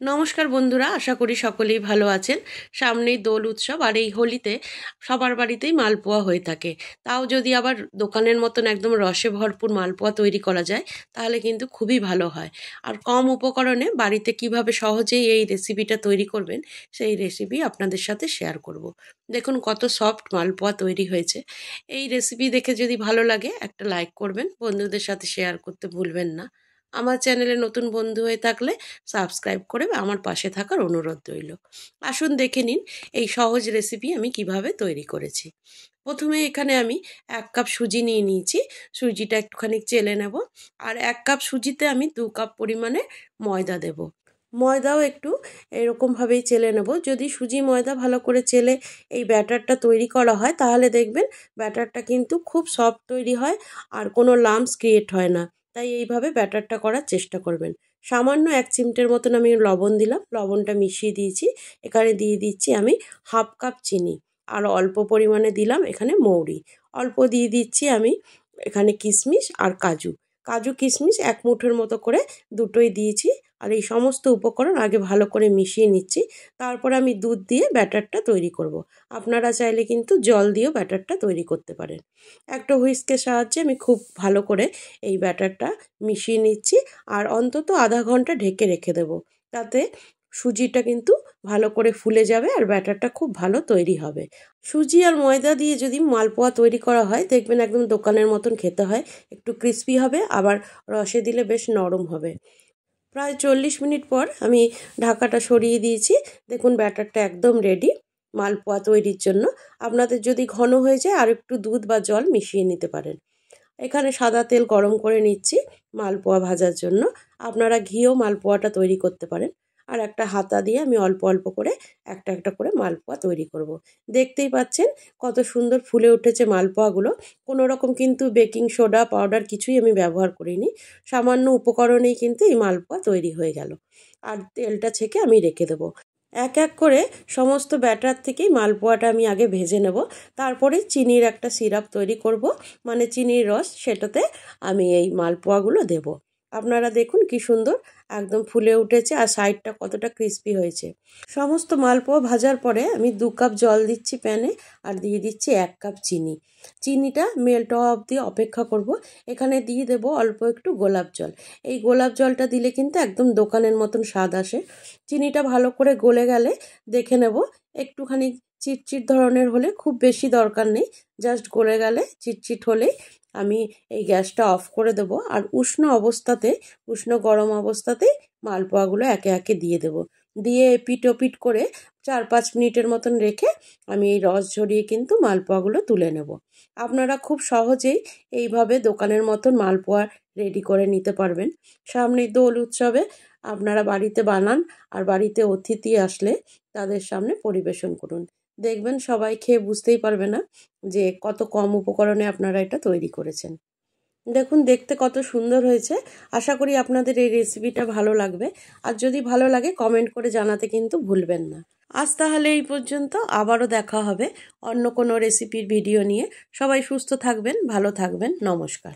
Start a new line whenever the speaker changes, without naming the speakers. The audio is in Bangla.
নমস্কার বন্ধুরা, আশা করি সকলেই ভালো আছেন। সামনেই দোল উৎসব, আর এই হোলিতে সবার বাড়িতেই মালপোয়া হয়ে থাকে। তাও যদি আবার দোকানের মতন একদম রসে ভরপুর মালপোয়া তৈরি করা যায়, তাহলে কিন্তু খুবই ভালো হয়। আর কম উপকরণে বাড়িতে কিভাবে সহজেই এই রেসিপিটা তৈরি করবেন, সেই রেসিপি আপনাদের সাথে শেয়ার করব। দেখুন কত সফট মালপোয়া তৈরি হয়েছে। এই রেসিপি দেখে যদি ভালো লাগে একটা লাইক করবেন, বন্ধুদের সাথে শেয়ার করতে ভুলবেন না। আমার চ্যানেলে নতুন বন্ধু হয়ে থাকলে সাবস্ক্রাইব করে আমার পাশে থাকার অনুরোধ রইল। আসুন দেখে নিন এই সহজ রেসিপি আমি কিভাবে তৈরি করেছি। প্রথমে এখানে আমি 1 কাপ সুজি নিয়ে নিয়েছি। সুজিটা একটুখানি চেলে নেব। আর 1 কাপ সুজিতে আমি 2 কাপ পরিমাণে ময়দা দেব। ময়দাও একটু এরকমভাবেই চেলে নেব। যদি সুজি ময়দা ভালো করে চেলে এই ব্যাটারটা তৈরি করা হয়, তাহলে দেখবেন ব্যাটারটা কিন্তু খুব সফট তৈরি হয় আর কোনো লাম্পস ক্রিয়েট হয় না। তাই এইভাবে ব্যাটারটা করার চেষ্টা করবেন। সামান্য 1 চিমটের মতন আমি লবণ দিলাম। লবণটা মিশিয়ে দিয়েছি। এখানে দিয়ে দিচ্ছি আমি 1/2 কাপ চিনি। আর অল্প পরিমাণে দিলাম এখানে মৌরি। অল্প দিয়ে দিচ্ছি আমি এখানে কিশমিশ আর কাজু। কাজু কিশমিশ 1 মুঠোর মতো করে দুটোই দিয়েছি। আর এই সমস্ত উপকরণ আগে ভালো করে মিশিয়ে নিচ্ছি। তারপর আমি দুধ দিয়ে ব্যাটারটা তৈরি করব। আপনারা চাইলে কিন্তু জল দিয়েও ব্যাটারটা তৈরি করতে পারেন। একটা হুইস্কের সাহায্যে আমি খুব ভালো করে এই ব্যাটারটা মিশিয়ে নিচ্ছি। আর অন্তত আধা ঘন্টা ঢেকে রেখে দেব। তাতে সুজিটা কিন্তু ভালো করে ফুলে যাবে আর ব্যাটারটা খুব ভালো তৈরি হবে। সুজি আর ময়দা দিয়ে যদি মালপোয়া তৈরি করা হয়, দেখবেন একদম দোকানের মতন খেতে হয়। একটু ক্রিস্পি হবে, আবার রসে দিলে বেশ নরম হবে। প্রায় 40 মিনিট পর আমি ঢাকাটা সরিয়ে দিয়েছি। দেখুন ব্যাটারটা একদম রেডি মালপোয়া তৈরির জন্য। আপনাদের যদি ঘন হয়ে যায় আর একটু দুধ বা জল মিশিয়ে নিতে পারেন। এখানে সাদা তেল গরম করে নিচ্ছি মালপোয়া ভাজার জন্য। আপনারা ঘিও মালপোয়াটা তৈরি করতে পারেন। আর একটা হাতা দিয়ে আমি অল্প অল্প করে একটা একটা করে মালপোয়া তৈরি করব। দেখতেই পাচ্ছেন কত সুন্দর ফুলে উঠেছে মালপোয়াগুলো। কোনো রকম কিন্তু বেকিং সোডা পাউডার কিছুই আমি ব্যবহার করিনি। সামান্য উপকরণেই কিন্তু এই মালপোয়া তৈরি হয়ে গেল। আর তেলটা ছেঁকে আমি রেখে দেবো। এক এক করে সমস্ত ব্যাটার থেকেই মালপোয়াটা আমি আগে ভেজে নেব। তারপরে চিনির একটা সিরাপ তৈরি করব, মানে চিনির রস, সেটাতে আমি এই মালপোয়াগুলো দেব। আপনারা দেখুন কি সুন্দর একদম ফুলে উঠেছে আর সাইডটা কতটা ক্রিস্পি হয়েছে। সমস্ত মালপোয়া ভাজার পরে আমি 2 কাপ জল দিচ্ছি প্যানে। আর দিয়ে দিচ্ছি 1 কাপ চিনি। চিনিটা মেল্ট হওয়া অবধি অপেক্ষা করব। এখানে দিয়ে দেব অল্প একটু গোলাপ জল। এই গোলাপ জলটা দিলে কিন্তু একদম দোকানের মতন স্বাদ আসে। চিনিটা ভালো করে গলে গেলে দেখে নেব একটুখানি চিটচিট ধরনের হলে, খুব বেশি দরকার নেই, জাস্ট গলে গেলে চিটচিট হলেই আমি এই গ্যাসটা অফ করে দেব। আর উষ্ণ গরম অবস্থাতেই মালপোয়াগুলো একে একে দিয়ে দেব। দিয়ে এপিট ওপিট করে 4-5 মিনিটের মতন রেখে আমি এই রস ঝরিয়ে কিন্তু মালপোয়াগুলো তুলে নেব। আপনারা খুব সহজেই এইভাবে দোকানের মতন মালপোয়া রেডি করে নিতে পারবেন। সামনে দোল উৎসবে আপনারা বাড়িতে বানান আর বাড়িতে অতিথি আসলে তাদের সামনে পরিবেশন করুন। দেখবেন সবাই খেয়ে বুঝতেই পারবে না যে কত কম উপকরণে আপনারা এটা তৈরি করেছেন। দেখুন দেখতে কত সুন্দর হয়েছে। আশা করি আপনাদের এই রেসিপিটা ভালো লাগবে। আর যদি ভালো লাগে কমেন্ট করে জানাতে কিন্তু ভুলবেন না। আজ তাহলে এই পর্যন্ত। আবারও দেখা হবে অন্য কোনো রেসিপির ভিডিও নিয়ে। সবাই সুস্থ থাকবেন, ভালো থাকবেন। নমস্কার।